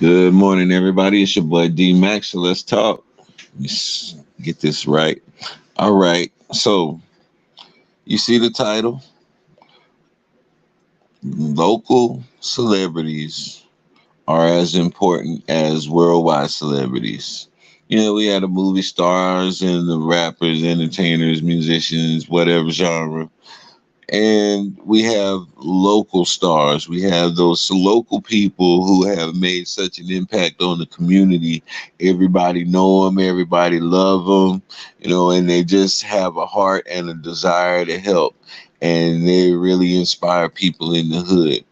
Good morning, everybody. It's your boy D Max. So let's talk. Let's get this right. All right. So you see the title: local celebrities are as important as worldwide celebrities. We had the movie stars and the rappers, entertainers, musicians, whatever genre. And we have local stars. We have those local people who have made such an impact on the community. Everybody know them, everybody love them, and they just have a heart and a desire to help. And they really inspire people in the hood.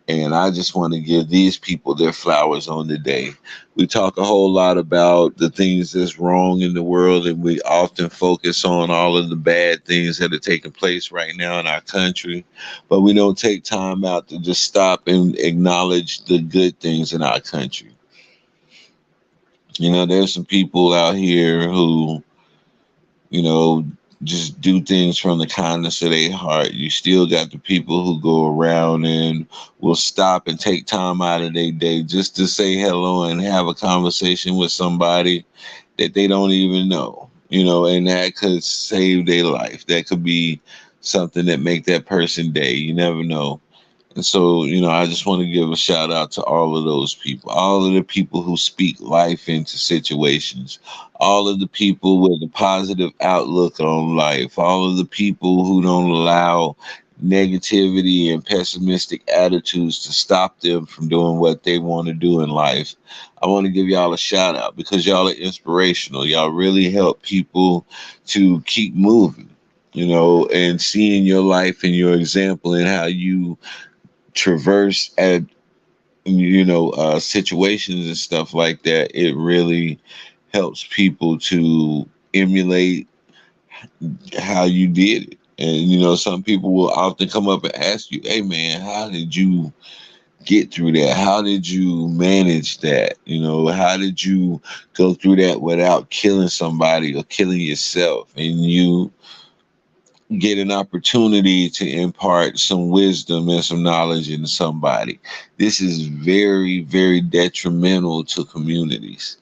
And I just want to give these people their flowers on the day. We talk a whole lot about the things that's wrong in the world, and we often focus on all of the bad things that are taking place right now in our country. But we don't take time out to just stop and acknowledge the good things in our country. There's some people out here who you know, just do things from the kindness of their heart. You still got the people who go around and will stop and take time out of their day just to say hello and have a conversation with somebody that they don't even know, and that could save their life. That could be something that make that person day. You never know. And so, I just want to give a shout out to all of those people, all of the people who speak life into situations, all of the people with a positive outlook on life, all of the people who don't allow negativity and pessimistic attitudes to stop them from doing what they want to do in life. I want to give y'all a shout out because y'all are inspirational. Y'all really help people to keep moving, and seeing your life and your example and how you traverse at situations and stuff like that. It really helps people to emulate how you did it. And some people will often come up and ask you, hey man, how did you get through that? How did you manage that? How did you go through that without killing somebody or killing yourself? And you get an opportunity to impart some wisdom and some knowledge into somebody. This is very, very detrimental to communities.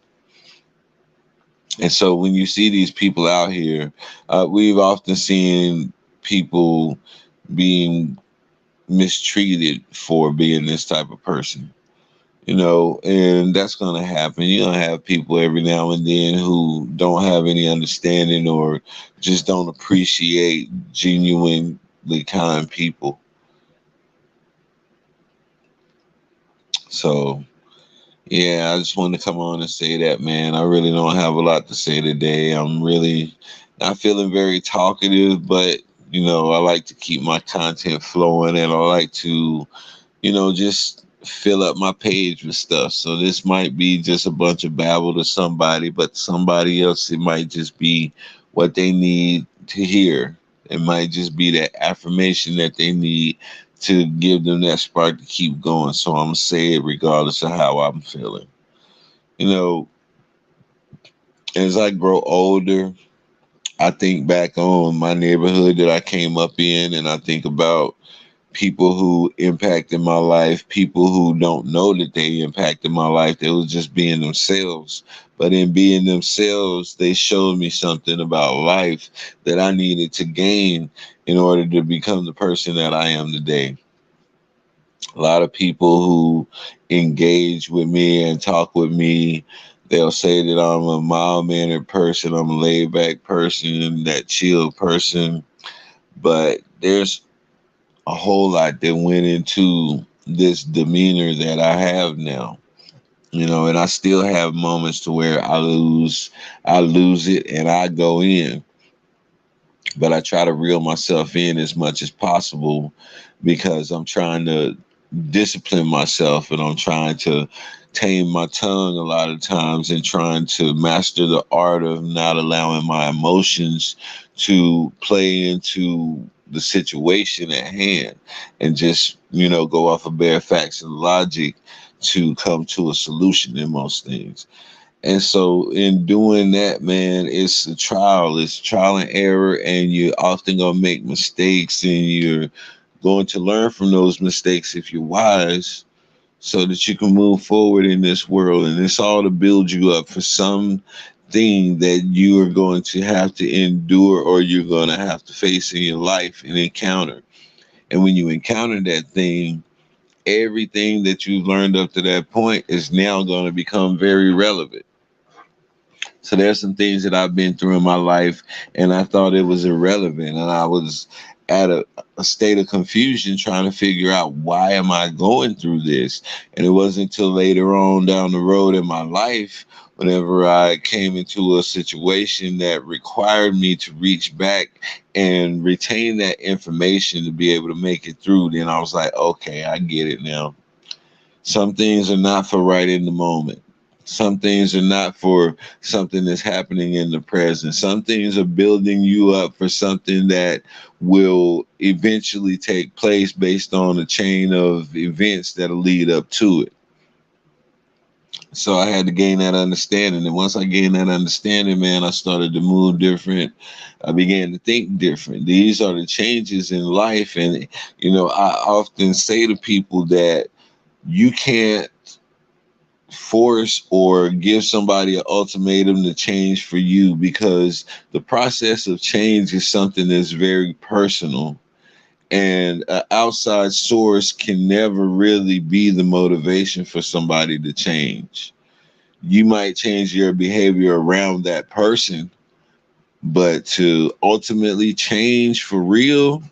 And so when you see these people out here, we've often seen people being mistreated for being this type of person. And that's going to happen. You're going to have people every now and then who don't have any understanding or just don't appreciate genuinely kind people. So, yeah, I just wanted to come on and say that, man. I really don't have a lot to say today. I'm really not feeling very talkative, but, I like to keep my content flowing and I like to just fill up my page with stuff. So this might be just a bunch of babble to somebody, but somebody else, it might just be what they need to hear. It might just be that affirmation that they need to give them that spark to keep going. So I'm going to say it regardless of how I'm feeling. You know, as I grow older, I think back on my neighborhood that I came up in and I think about people who impacted my life, people who don't know that they impacted my life. They was just being themselves. But in being themselves, they showed me something about life that I needed to gain in order to become the person that I am today. A lot of people who engage with me and talk with me, they'll say that I'm a mild mannered person, I'm a laid back person, that chill person. But there's a whole lot that went into this demeanor that I have now. And I still have moments to where I lose it and I go in. But I try to reel myself in as much as possible because I'm trying to discipline myself and I'm trying to tame my tongue a lot of times and trying to master the art of not allowing my emotions to play into the situation at hand and just, go off of bare facts and logic to come to a solution in most things. And so in doing that, man, it's trial and error, and you're often gonna make mistakes and you're going to learn from those mistakes if you're wise. so that you can move forward in this world. And it's all to build you up for some thing that you are going to have to endure or you're going to have to face in your life and encounter. And when you encounter that thing, everything that you've learned up to that point is now going to become very relevant. So there's some things that I've been through in my life, and I thought it was irrelevant, and I was at a state of confusion trying to figure out why am I going through this. And it wasn't until later on down the road in my life, whenever I came into a situation that required me to reach back and retain that information to be able to make it through, then I was like, okay, I get it now. Some things are not for right in the moment. Some things are not for something that's happening in the present. Some things are building you up for something that will eventually take place based on a chain of events that'll lead up to it. So I had to gain that understanding. And once I gained that understanding, man, I started to move different. I began to think different. These are the changes in life. And, I often say to people that you can't force or give somebody an ultimatum to change for you, because the process of change is something that's very personal, and an outside source can never really be the motivation for somebody to change. You might change your behavior around that person, but to ultimately change for real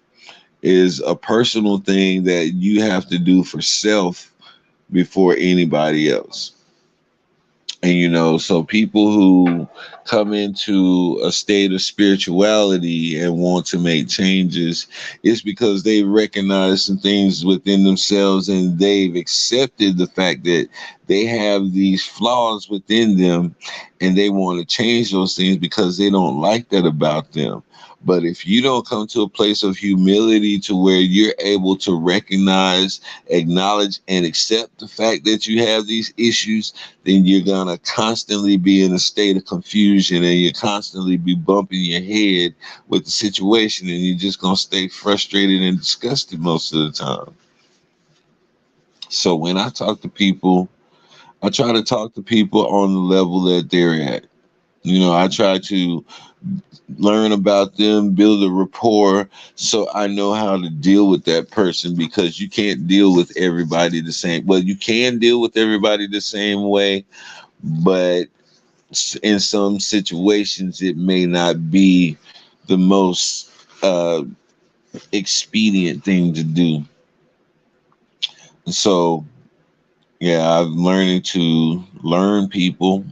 is a personal thing that you have to do for self before anybody else. And so people who come into a state of spirituality and want to make changes, it's because they recognize some things within themselves and they've accepted the fact that they have these flaws within them, and they want to change those things because they don't like that about them. But if you don't come to a place of humility to where you're able to recognize, acknowledge, and accept the fact that you have these issues, then you're going to constantly be in a state of confusion, and you're constantly be bumping your head with the situation, and you're just going to stay frustrated and disgusted most of the time. So when I talk to people, I try to talk to people on the level that they're at. I try to learn about them, build a rapport, so I know how to deal with that person, because you can't deal with everybody the same. Well, you can deal with everybody the same way, but in some situations it may not be the most expedient thing to do. So, yeah, I'm learning to learn people.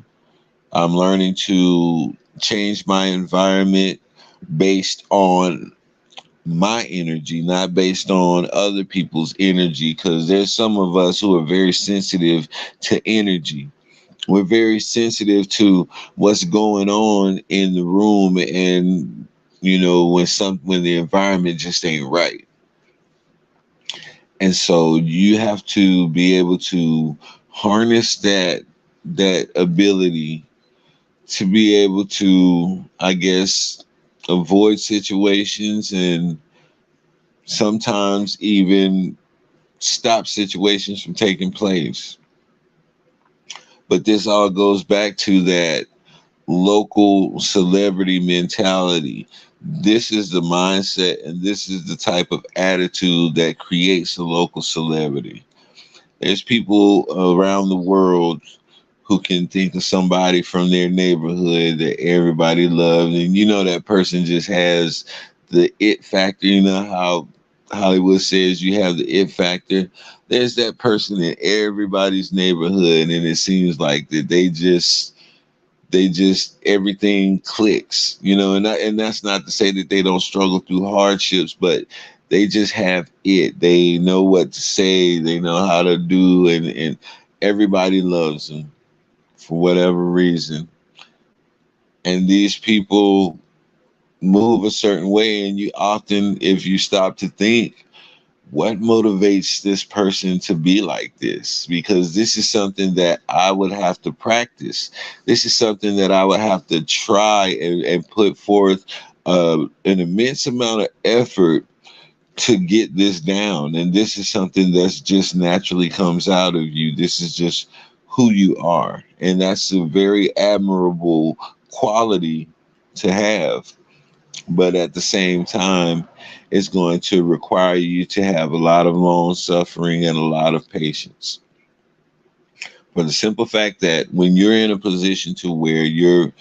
I'm learning to change my environment based on my energy, not based on other people's energy, because there's some of us who are very sensitive to energy. We're very sensitive to what's going on in the room, and when the environment just ain't right. And so you have to be able to harness that ability to be able to, I guess, avoid situations, and sometimes even stop situations from taking place. But this all goes back to that local celebrity mentality. This is the mindset, and this is the type of attitude that creates a local celebrity. There's people around the world who can think of somebody from their neighborhood that everybody loves, and that person just has the it factor. You know how Hollywood says you have the it factor. There's that person in everybody's neighborhood, and it seems like that they just everything clicks, and that's not to say that they don't struggle through hardships, but they just have it. They know what to say, they know how to do, and everybody loves them for whatever reason. And these people move a certain way, and you often, if you stop to think, what motivates this person to be like this? Because this is something that I would have to practice. This is something that I would have to try and put forth an immense amount of effort to get this down. And this is something that's just naturally comes out of you. This is just who you are. And that's a very admirable quality to have. But at the same time, it's going to require you to have a lot of long suffering and a lot of patience. For the simple fact that when you're in a position to where you're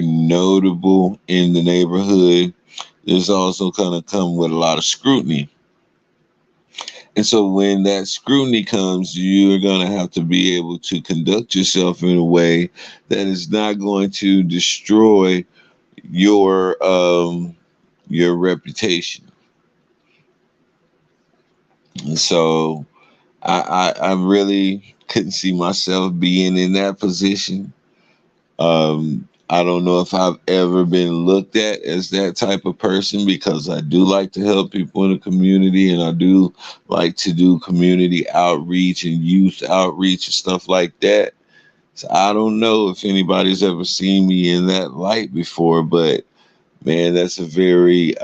notable in the neighborhood, there's also going to come with a lot of scrutiny. And so when that scrutiny comes, you're going to have to be able to conduct yourself in a way that is not going to destroy your reputation. And so I really couldn't see myself being in that position. I don't know if I've ever been looked at as that type of person, because I do like to help people in the community, and I do like to do community outreach and youth outreach and stuff like that. So I don't know if anybody's ever seen me in that light before, but man, that's a very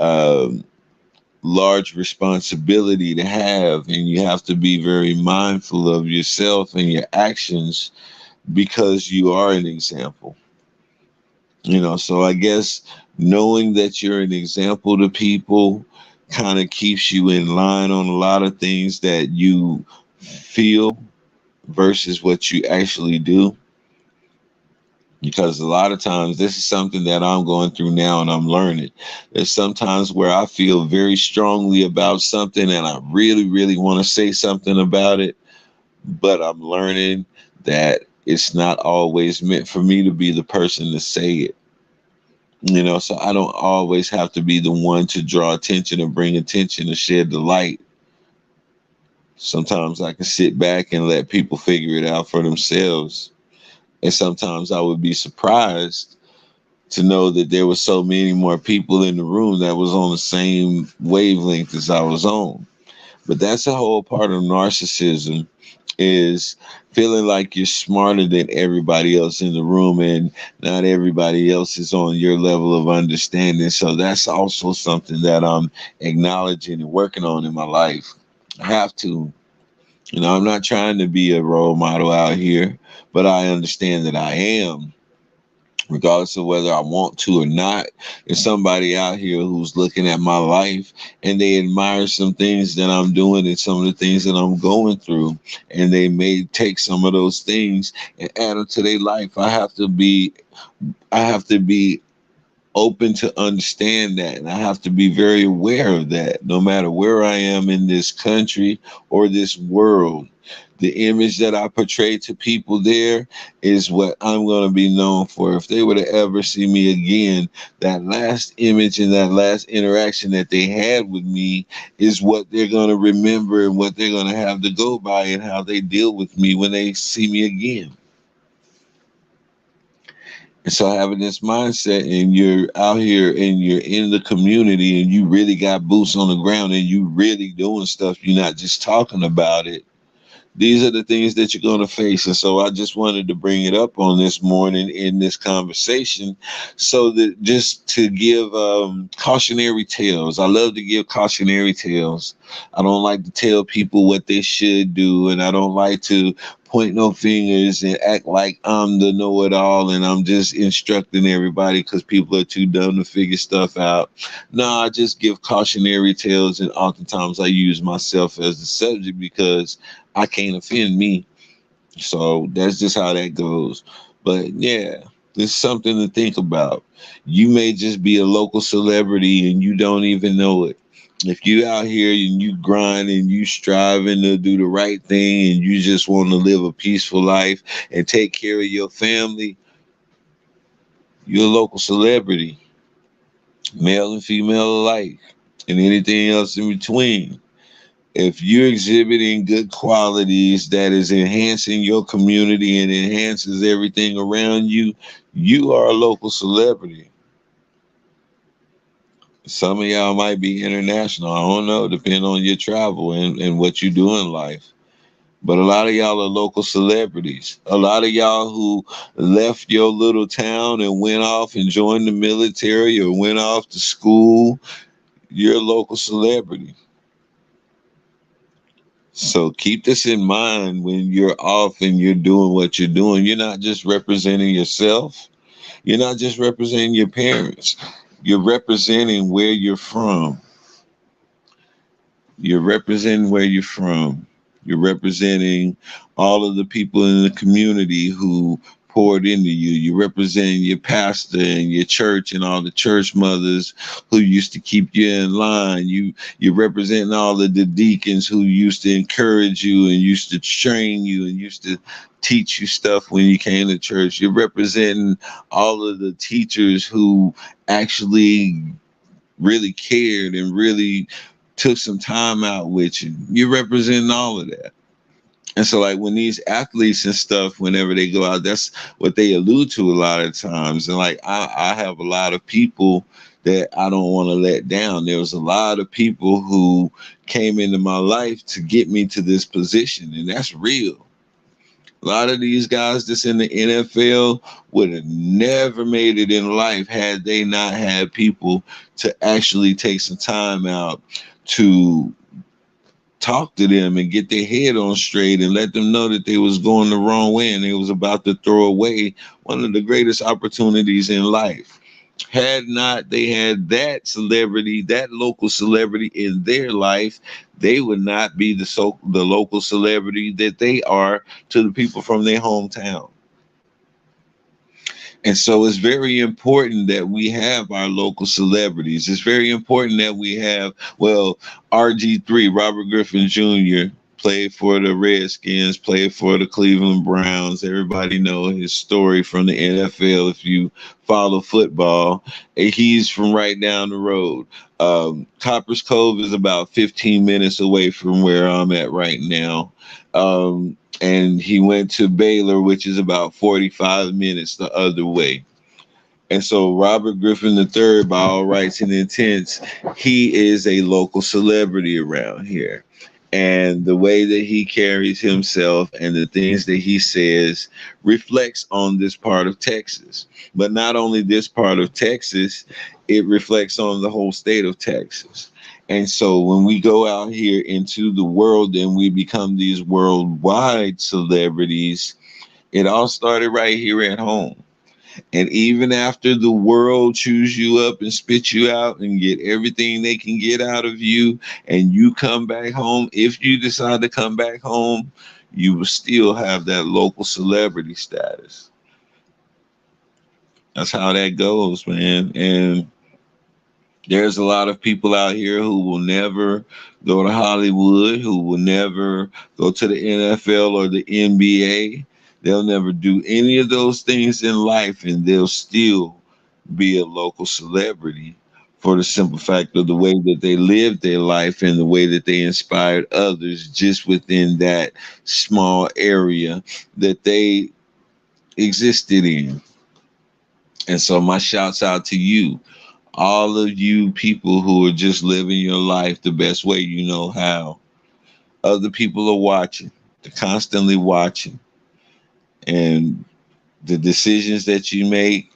large responsibility to have, and you have to be very mindful of yourself and your actions because you are an example. So I guess knowing that you're an example to people kind of keeps you in line on a lot of things that you feel versus what you actually do. Because a lot of times, this is something that I'm going through now and I'm learning. There's sometimes where I feel very strongly about something and I really, really want to say something about it, but I'm learning that it's not always meant for me to be the person to say it. So I don't always have to be the one to draw attention or bring attention or shed the light. Sometimes I can sit back and let people figure it out for themselves. And sometimes I would be surprised to know that there were so many more people in the room that was on the same wavelength as I was on. But that's a whole part of narcissism, is feeling like you're smarter than everybody else in the room, and not everybody else is on your level of understanding. So that's also something that I'm acknowledging and working on in my life. I have to. I'm not trying to be a role model out here, but I understand that I am, regardless of whether I want to or not. There's somebody out here who's looking at my life and they admire some things that I'm doing and some of the things that I'm going through. And they may take some of those things and add them to their life. I have to be open to understand that. And I have to be very aware of that, no matter where I am in this country or this world. The image that I portray to people there is what I'm going to be known for. If they were to ever see me again, that last image and that last interaction that they had with me is what they're going to remember and what they're going to have to go by, and how they deal with me when they see me again. And so having this mindset, and you're out here and you're in the community and you really got boots on the ground and you really doing stuff, you're not just talking about it. These are the things that you're going to face. And so I just wanted to bring it up on this morning in this conversation, so that just to give cautionary tales. I love to give cautionary tales. I don't like to tell people what they should do, and I don't like to point no fingers and act like I'm the know-it-all and I'm just instructing everybody because people are too dumb to figure stuff out. No, I just give cautionary tales, and oftentimes I use myself as the subject because I can't offend me. So that's just how that goes. But yeah, it's something to think about. You may just be a local celebrity and you don't even know it. If you out here and you grind and you striving to do the right thing and you just want to live a peaceful life and take care of your family, you're a local celebrity, male and female alike, and anything else in between. If you're exhibiting good qualities that is enhancing your community and enhances everything around you, you are a local celebrity. Some of y'all might be international. I don't know, depending on your travel and what you do in life. But a lot of y'all are local celebrities. A lot of y'all who left your little town and went off and joined the military or went off to school, You're a local celebrity. So keep this in mind when you're off and you're doing what you're doing. You're not just representing yourself. You're not just representing your parents. You're representing where you're from. You're representing where you're from. You're representing all of the people in the community who poured into you. You're representing your pastor and your church and all the church mothers who used to keep you in line. You're representing all of the deacons who used to encourage you and used to train you and used to teach you stuff when you came to church. You're representing all of the teachers who actually really cared and really took some time out with you. You're representing all of that. And so, like, when these athletes and stuff, whenever they go out, that's what they allude to a lot of times. And like, I have a lot of people that I don't want to let down. There was a lot of people who came into my life to get me to this position, and that's real. A lot of these guys that's in the NFL would have never made it in life had they not had people to actually take some time out to talk to them and get their head on straight and let them know that they was going the wrong way and they was about to throw away one of the greatest opportunities in life. Had not they had that celebrity, that local celebrity in their life, they would not be the local celebrity that they are to the people from their hometown. And so it's very important that we have our local celebrities. It's very important that we have, well, RG3, Robert Griffin Jr., played for the Redskins, played for the Cleveland Browns. Everybody know his story from the NFL if you follow football. And he's from right down the road. Copper's Cove is about 15 minutes away from where I'm at right now. And he went to Baylor, which is about 45 minutes the other way. And so Robert Griffin III, by all rights and intents, he is a local celebrity around here. And the way that he carries himself and the things that he says reflects on this part of Texas. But not only this part of Texas, it reflects on the whole state of Texas. And so when we go out here into the world and we become these worldwide celebrities, it all started right here at home. And even after the world chews you up and spit you out and get everything they can get out of you, and you come back home, if you decide to come back home, you will still have that local celebrity status. That's how that goes, man. And there's a lot of people out here who will never go to Hollywood, who will never go to the NFL or the NBA. They'll never do any of those things in life, and they'll still be a local celebrity for the simple fact of the way that they lived their life and the way that they inspired others just within that small area that they existed in. And so my shouts out to you, all of you people who are just living your life the best way you know how. Other people are watching, they're constantly watching. And the decisions that you make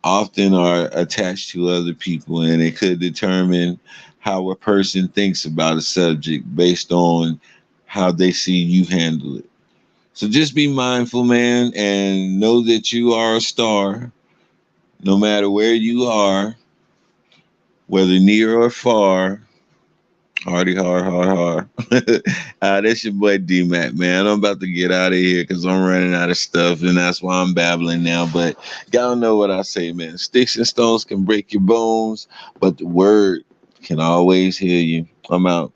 often are attached to other people, and it could determine how a person thinks about a subject based on how they see you handle it. So just be mindful, man, and know that you are a star no matter where you are, whether near or far. Hardy, hard, hard, hard. That's your boy D-Mac, man. I'm about to get out of here because I'm running out of stuff, and that's why I'm babbling now. But y'all know what I say, man. Sticks and stones can break your bones, but the word can always heal you. I'm out.